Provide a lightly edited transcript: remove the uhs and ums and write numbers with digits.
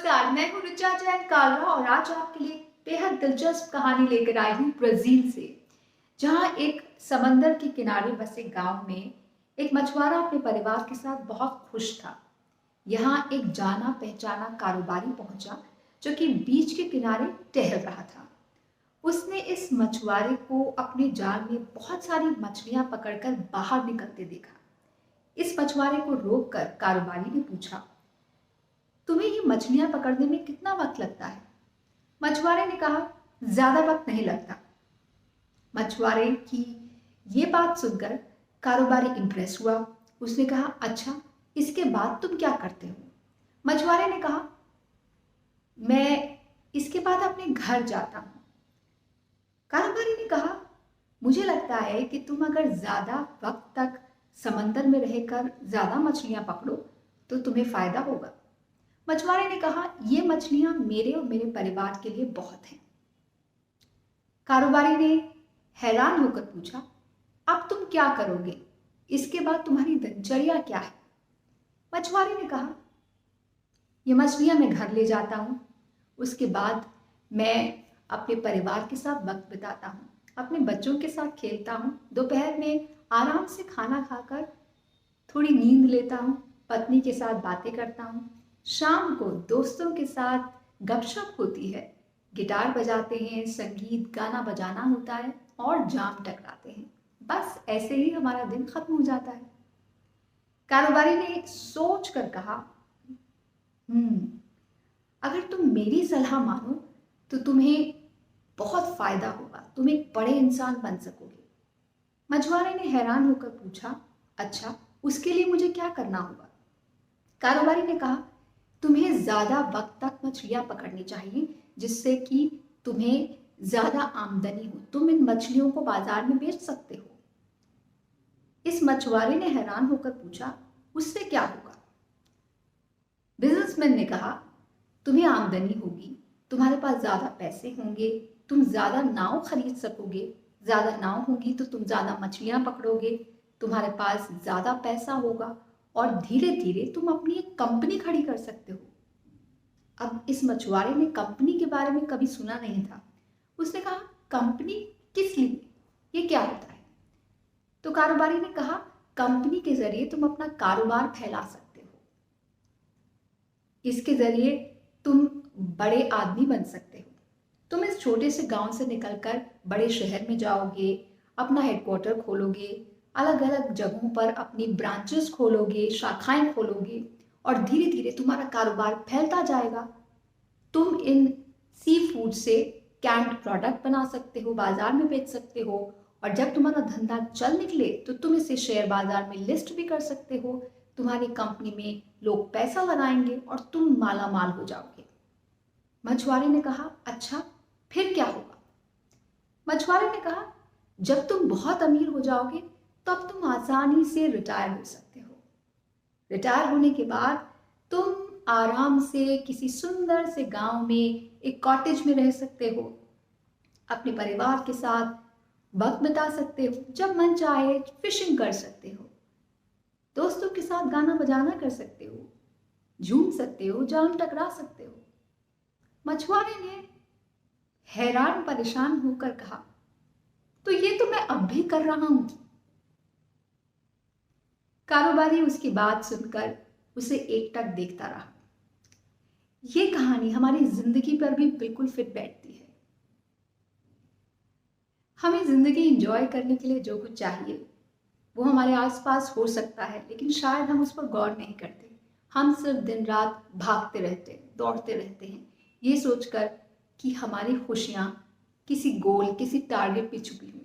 नमस्कार, मैं हूँ ऋचा जैन कालरा और आज आपके लिए बेहद दिलचस्प कहानी लेकर आई हूँ ब्राजील से, जहाँ एक समंदर के किनारे बसे गांव में एक मछुआरा अपने परिवार के साथ बहुत खुश था। यहाँ एक जाना पहचाना कारोबारी पहुंचा जो कि बीच के किनारे टहल रहा था। उसने इस मछुआरे को अपने जाल में बहुत सारी मछलियां पकड़कर बाहर निकलते देखा। इस मछुआरे को रोककर कारोबारी ने पूछा, तुम्हें ये मछलियां पकड़ने में कितना वक्त लगता है? मछुआरे ने कहा, ज्यादा वक्त नहीं लगता। मछुआरे की ये बात सुनकर कारोबारी इंप्रेस हुआ। उसने कहा, अच्छा, इसके बाद तुम क्या करते हो? मछुआरे ने कहा, मैं इसके बाद अपने घर जाता हूं। कारोबारी ने कहा, मुझे लगता है कि तुम अगर ज्यादा वक्त तक समंदर में रहकर ज्यादा मछलियां पकड़ो तो तुम्हें फायदा होगा। मछुआरे ने कहा, ये मछलियां मेरे और मेरे परिवार के लिए बहुत हैं। कारोबारी ने हैरान होकर पूछा, अब तुम क्या करोगे? इसके बाद तुम्हारी दिनचर्या क्या है? मछुआरे ने कहा, ये मछलियां मैं घर ले जाता हूं, उसके बाद मैं अपने परिवार के साथ वक्त बिताता हूं, अपने बच्चों के साथ खेलता हूं, दोपहर में आराम से खाना खाकर थोड़ी नींद लेता हूं, पत्नी के साथ बातें करता हूं, शाम को दोस्तों के साथ गपशप होती है, गिटार बजाते हैं, संगीत गाना बजाना होता है और जाम टकराते हैं। बस ऐसे ही हमारा दिन खत्म हो जाता है। कारोबारी ने सोच कर कहा, अगर तुम मेरी सलाह मानो तो तुम्हें बहुत फायदा होगा, तुम एक बड़े इंसान बन सकोगे। मछुआरे ने हैरान होकर पूछा, अच्छा, उसके लिए मुझे क्या करना होगा? कारोबारी ने कहा, तुम्हें ज्यादा वक्त तक मछलियां पकड़नी चाहिए जिससे कि तुम्हें ज्यादा आमदनी हो, तुम इन मछलियों को बाजार में बेच सकते हो। इस मछुआरे ने हैरान होकर पूछा, उससे क्या होगा? बिजनेसमैन ने कहा, तुम्हें आमदनी होगी, तुम्हारे पास ज्यादा पैसे होंगे, तुम ज्यादा नाव खरीद सकोगे, ज्यादा नाव होगी तो तुम ज्यादा मछलियां पकड़ोगे, तुम्हारे पास ज्यादा पैसा होगा और धीरे धीरे तुम अपनी एक कंपनी खड़ी कर सकते हो। अब इस मछुआरे ने कंपनी के बारे में कभी सुना नहीं था। उसने कहा, कंपनी किस लिए? ये क्या होता है? तो कारोबारी ने कहा, कंपनी के जरिए तुम अपना कारोबार फैला सकते हो, इसके जरिए तुम बड़े आदमी बन सकते हो। तुम इस छोटे से गांव से निकलकर बड़े शहर में जाओगे, अपना हेडक्वार्टर खोलोगे, अलग अलग जगहों पर अपनी ब्रांचेस खोलोगे, शाखाएं खोलोगे और धीरे धीरे तुम्हारा कारोबार फैलता जाएगा। तुम इन सी फूड से कैंड प्रोडक्ट बना सकते हो, बाजार में बेच सकते हो और जब तुम्हारा धंधा चल निकले तो तुम इसे शेयर बाजार में लिस्ट भी कर सकते हो। तुम्हारी कंपनी में लोग पैसा लगाएंगे और तुम माला माल हो जाओगे। मछुआरे ने कहा, अच्छा, फिर क्या होगा? मछुआरे ने कहा, जब तुम बहुत अमीर हो जाओगे तब तुम आसानी से रिटायर हो सकते हो। रिटायर होने के बाद तुम आराम से किसी सुंदर से गांव में एक कॉटेज में रह सकते हो, अपने परिवार के साथ वक्त बिता सकते हो, जब मन चाहे फिशिंग कर सकते हो, दोस्तों के साथ गाना बजाना कर सकते हो, झूम सकते हो, जाम टकरा सकते हो। मछुआरे ने हैरान परेशान होकर कहा, तो ये तो मैं अब भी कर रहा हूं। कारोबारी उसकी बात सुनकर उसे एकटक देखता रहा। ये कहानी हमारी जिंदगी पर भी बिल्कुल फिट बैठती है। हमें जिंदगी एंजॉय करने के लिए जो कुछ चाहिए वो हमारे आसपास हो सकता है, लेकिन शायद हम उस पर गौर नहीं करते। हम सिर्फ दिन रात भागते रहते हैं, दौड़ते रहते हैं, ये सोचकर कि हमारी खुशियां किसी गोल, किसी टारगेट पे छुपी हुई